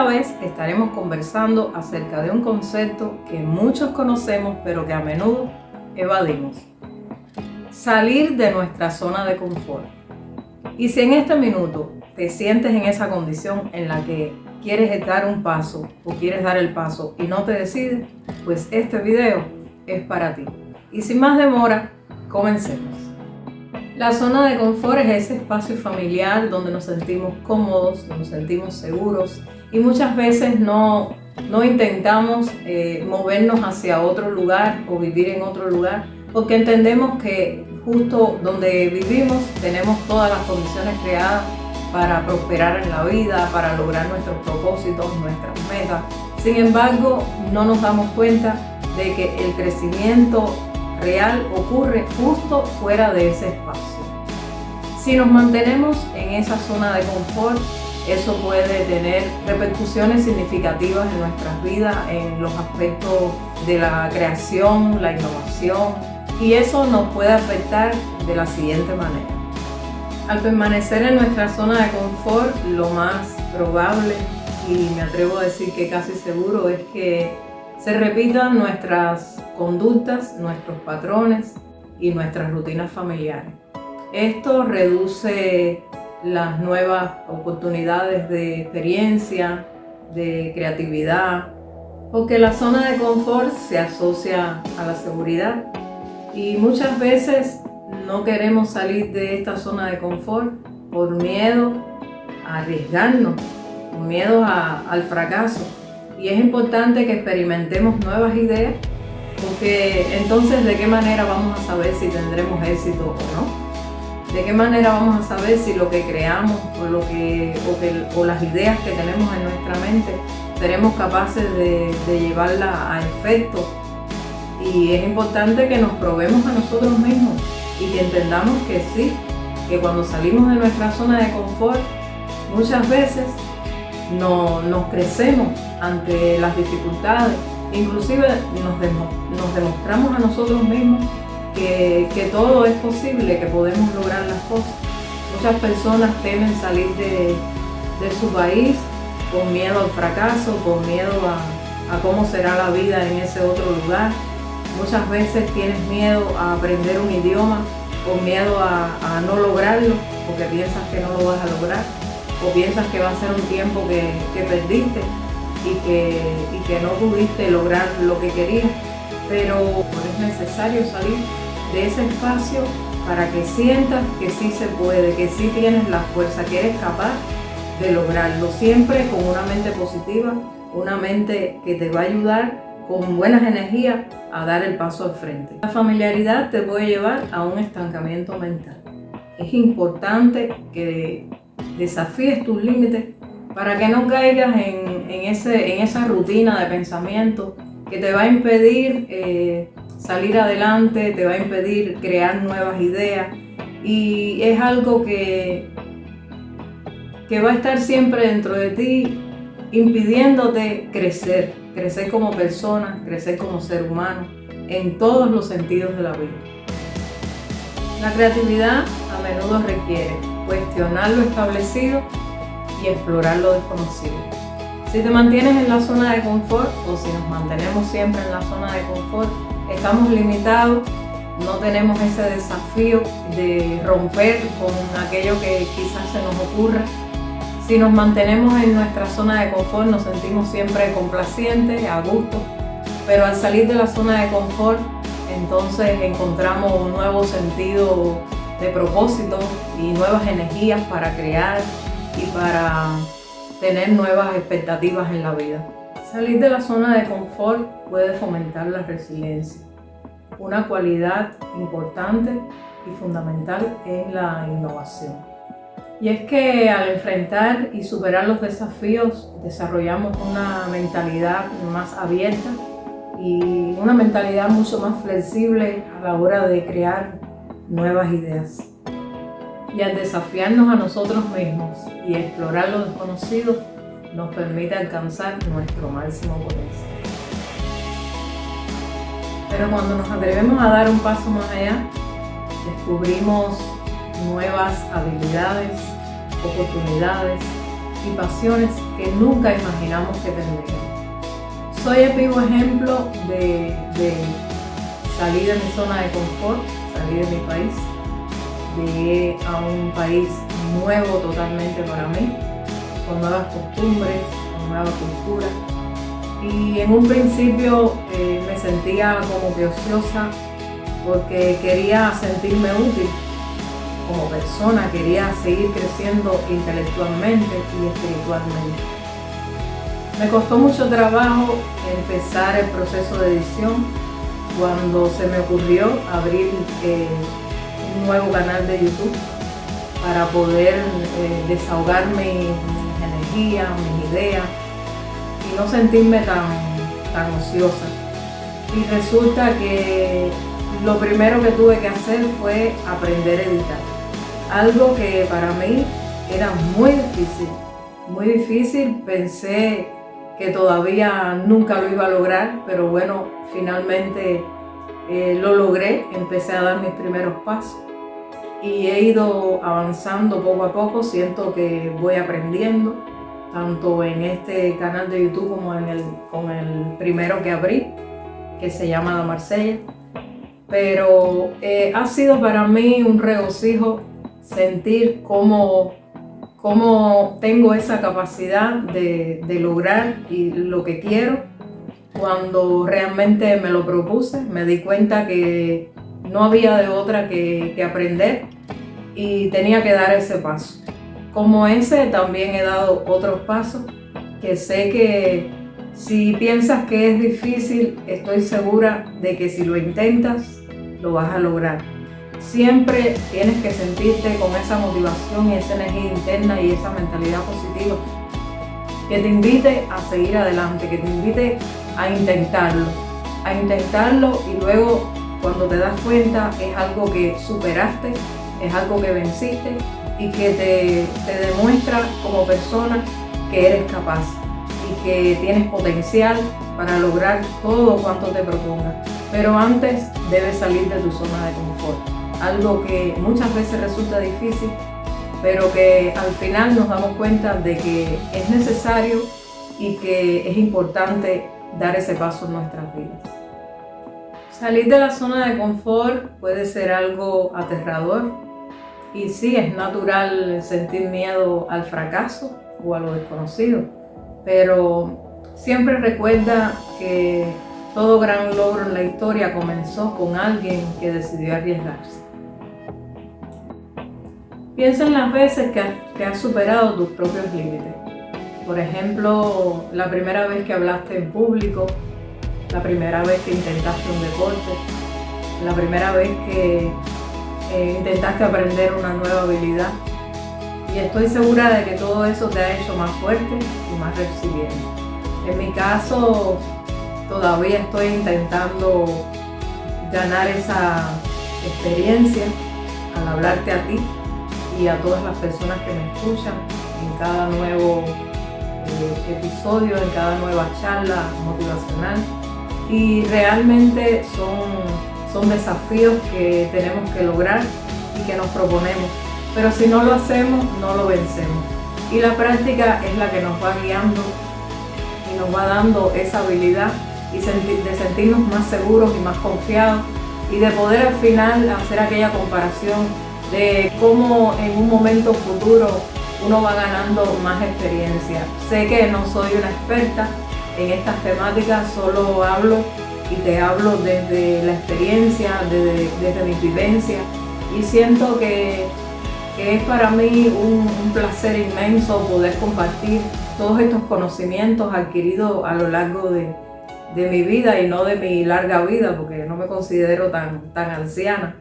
Esta vez estaremos conversando acerca de un concepto que muchos conocemos pero que a menudo evadimos. Salir de nuestra zona de confort. Y si en este minuto te sientes en esa condición en la que quieres dar un paso o quieres dar el paso y no te decides, pues este video es para ti. Y sin más demora, comencemos. La zona de confort es ese espacio familiar donde nos sentimos cómodos, nos sentimos seguros y muchas veces no intentamos movernos hacia otro lugar o vivir en otro lugar porque entendemos que justo donde vivimos tenemos todas las condiciones creadas para prosperar en la vida, para lograr nuestros propósitos, nuestras metas. Sin embargo, no nos damos cuenta de que el crecimiento real ocurre justo fuera de ese espacio. Si nos mantenemos en esa zona de confort, eso puede tener repercusiones significativas en nuestras vidas, en los aspectos de la creación, la innovación, y eso nos puede afectar de la siguiente manera. Al permanecer en nuestra zona de confort, lo más probable, y me atrevo a decir que casi seguro, es que se repitan nuestras conductas, nuestros patrones y nuestras rutinas familiares. Esto reduce las nuevas oportunidades de experiencia, de creatividad, porque la zona de confort se asocia a la seguridad y muchas veces no queremos salir de esta zona de confort por miedo a arriesgarnos, por miedo al fracaso. Y es importante que experimentemos nuevas ideas, porque entonces ¿de qué manera vamos a saber si tendremos éxito o no? ¿De qué manera vamos a saber si lo que creamos o las ideas que tenemos en nuestra mente seremos capaces de llevarla a efecto? Y es importante que nos probemos a nosotros mismos y que entendamos que sí, que cuando salimos de nuestra zona de confort, muchas veces nos crecemos ante las dificultades, inclusive nos demostramos a nosotros mismos que todo es posible, que podemos lograr las cosas. Muchas personas temen salir de su país con miedo al fracaso, con miedo a cómo será la vida en ese otro lugar. Muchas veces tienes miedo a aprender un idioma, o miedo a no lograrlo, porque piensas que no lo vas a lograr, o piensas que va a ser un tiempo que perdiste y que no pudiste lograr lo que querías. Pero es necesario salir de ese espacio para que sientas que sí se puede, que sí tienes la fuerza, que eres capaz de lograrlo, siempre con una mente positiva, una mente que te va a ayudar con buenas energías a dar el paso al frente. La familiaridad te puede llevar a un estancamiento mental. Es importante que desafíes tus límites para que no caigas en esa rutina de pensamiento que te va a impedir salir adelante, te va a impedir crear nuevas ideas, y es algo que va a estar siempre dentro de ti, impidiéndote crecer como persona, crecer como ser humano, en todos los sentidos de la vida. La creatividad a menudo requiere cuestionar lo establecido y explorar lo desconocido. Si te mantienes en la zona de confort, o si nos mantenemos siempre en la zona de confort, estamos limitados, no tenemos ese desafío de romper con aquello que quizás se nos ocurra. Si nos mantenemos en nuestra zona de confort, nos sentimos siempre complacientes, a gusto, pero al salir de la zona de confort, entonces encontramos un nuevo sentido de propósito y nuevas energías para crear y para tener nuevas expectativas en la vida. Salir de la zona de confort puede fomentar la resiliencia, una cualidad importante y fundamental en la innovación. Y es que al enfrentar y superar los desafíos desarrollamos una mentalidad más abierta y una mentalidad mucho más flexible a la hora de crear nuevas ideas. Y al desafiarnos a nosotros mismos y explorar lo desconocido, nos permite alcanzar nuestro máximo potencial. Pero cuando nos atrevemos a dar un paso más allá, descubrimos nuevas habilidades, oportunidades y pasiones que nunca imaginamos que tendríamos. Soy el vivo ejemplo de salir de mi zona de confort, salir de mi país. Llegué a un país nuevo totalmente para mí, con nuevas costumbres, con nueva cultura. Y en un principio me sentía como que ociosa porque quería sentirme útil como persona, quería seguir creciendo intelectualmente y espiritualmente. Me costó mucho trabajo empezar el proceso de edición cuando se me ocurrió abrir un nuevo canal de YouTube para poder desahogar mis energías, mis ideas y no sentirme tan ociosa. Y resulta que lo primero que tuve que hacer fue aprender a editar. Algo que para mí era muy difícil. Pensé que todavía nunca lo iba a lograr, pero bueno, finalmente lo logré. Empecé a dar mis primeros pasos y he ido avanzando poco a poco. Siento que voy aprendiendo, tanto en este canal de YouTube como con el primero que abrí, que se llama Da Marsella. Pero ha sido para mí un regocijo sentir cómo tengo esa capacidad de lograr y lo que quiero. Cuando realmente me lo propuse, me di cuenta que no había de otra que aprender y tenía que dar ese paso. Como ese, también he dado otros pasos que sé que si piensas que es difícil, estoy segura de que si lo intentas, lo vas a lograr. Siempre tienes que sentirte con esa motivación y esa energía interna y esa mentalidad positiva que te invite a seguir adelante, que te invite a intentarlo y luego cuando te das cuenta es algo que superaste, es algo que venciste y que te demuestra como persona que eres capaz y que tienes potencial para lograr todo cuanto te propongas. Pero antes debes salir de tu zona de confort, algo que muchas veces resulta difícil, pero que al final nos damos cuenta de que es necesario y que es importante dar ese paso en nuestras vidas. Salir de la zona de confort puede ser algo aterrador y sí, es natural sentir miedo al fracaso o a lo desconocido, pero siempre recuerda que todo gran logro en la historia comenzó con alguien que decidió arriesgarse. Piensa en las veces que has superado tus propios límites. Por ejemplo, la primera vez que hablaste en público, la primera vez que intentaste un deporte, la primera vez que intentaste aprender una nueva habilidad. Y estoy segura de que todo eso te ha hecho más fuerte y más resiliente. En mi caso, todavía estoy intentando ganar esa experiencia al hablarte a ti y a todas las personas que me escuchan en cada nuevo episodio, en cada nueva charla motivacional. Y realmente son desafíos que tenemos que lograr y que nos proponemos. Pero si no lo hacemos, no lo vencemos. Y la práctica es la que nos va guiando y nos va dando esa habilidad de sentirnos más seguros y más confiados y de poder al final hacer aquella comparación de cómo en un momento futuro uno va ganando más experiencia. Sé que no soy una experta en estas temáticas, solo hablo y te hablo desde la experiencia, desde mi vivencia y siento que es para mí un placer inmenso poder compartir todos estos conocimientos adquiridos a lo largo de mi vida y no de mi larga vida, porque no me considero tan anciana,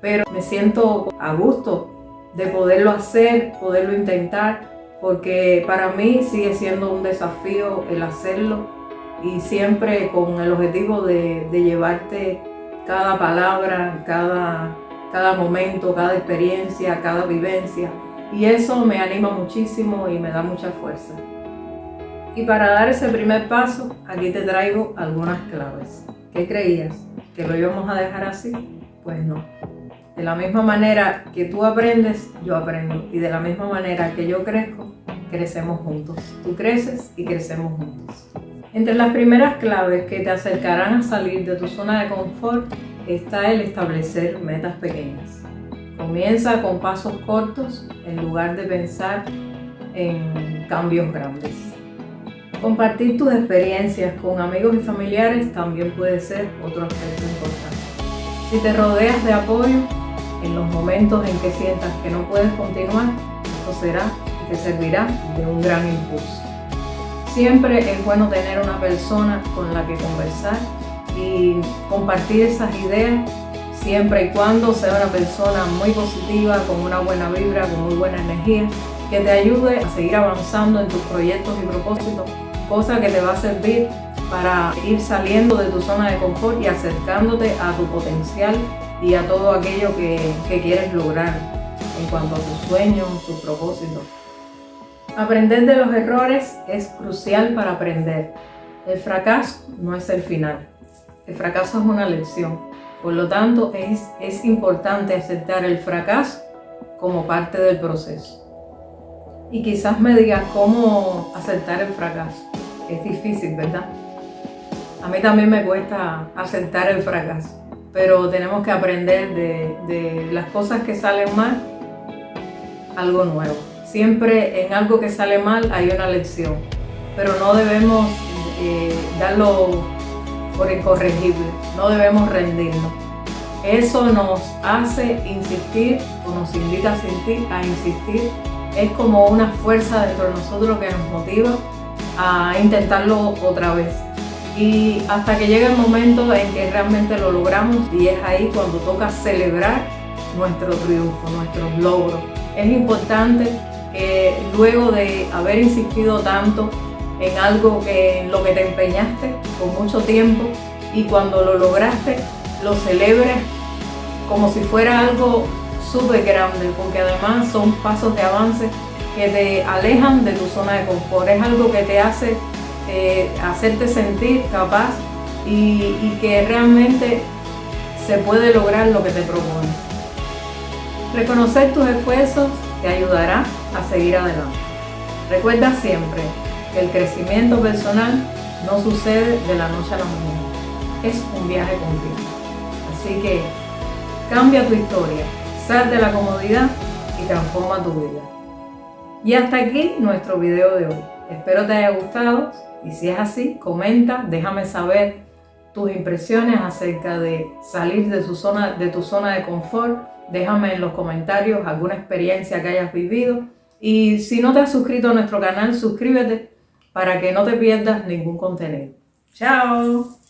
pero me siento a gusto de poderlo hacer, poderlo intentar, porque para mí sigue siendo un desafío el hacerlo y siempre con el objetivo de llevarte cada palabra, cada momento, cada experiencia, cada vivencia, y eso me anima muchísimo y me da mucha fuerza. Y para dar ese primer paso, aquí te traigo algunas claves. ¿Qué creías? ¿Que lo íbamos a dejar así? Pues no. De la misma manera que tú aprendes, yo aprendo. Y de la misma manera que yo crezco, crecemos juntos. Tú creces y crecemos juntos. Entre las primeras claves que te acercarán a salir de tu zona de confort está el establecer metas pequeñas. Comienza con pasos cortos en lugar de pensar en cambios grandes. Compartir tus experiencias con amigos y familiares también puede ser otro aspecto importante. Si te rodeas de apoyo en los momentos en que sientas que no puedes continuar, esto será y te servirá de un gran impulso. Siempre es bueno tener una persona con la que conversar y compartir esas ideas, siempre y cuando sea una persona muy positiva, con una buena vibra, con muy buena energía, que te ayude a seguir avanzando en tus proyectos y propósitos, cosa que te va a servir para ir saliendo de tu zona de confort y acercándote a tu potencial y a todo aquello que quieres lograr en cuanto a tus sueños, tus propósitos. Aprender de los errores es crucial para aprender. El fracaso no es el final. El fracaso es una lección. Por lo tanto, es importante aceptar el fracaso como parte del proceso. Y quizás me digas cómo aceptar el fracaso. Es difícil, ¿verdad? A mí también me cuesta aceptar el fracaso. Pero tenemos que aprender de las cosas que salen mal, algo nuevo. Siempre en algo que sale mal hay una lección, pero no debemos darlo por incorregible, no debemos rendirnos. Eso nos hace insistir o nos invita a insistir, es como una fuerza dentro de nosotros que nos motiva a intentarlo otra vez. Y hasta que llega el momento en que realmente lo logramos, y es ahí cuando toca celebrar nuestro triunfo, nuestros logros. Es importante que luego de haber insistido tanto en algo en lo que te empeñaste con mucho tiempo y cuando lo lograste, lo celebres como si fuera algo súper grande, porque además son pasos de avance que te alejan de tu zona de confort. Es algo que te hace hacerte sentir capaz y que realmente se puede lograr lo que te propones. Reconocer tus esfuerzos te ayudará a seguir adelante. Recuerda siempre que el crecimiento personal no sucede de la noche a la mañana. Es un viaje continuo. Así que cambia tu historia, sal de la comodidad y transforma tu vida. Y hasta aquí nuestro video de hoy. Espero te haya gustado y si es así, comenta, déjame saber tus impresiones acerca de salir de tu zona de confort. Déjame en los comentarios alguna experiencia que hayas vivido y si no te has suscrito a nuestro canal, suscríbete para que no te pierdas ningún contenido. ¡Chao!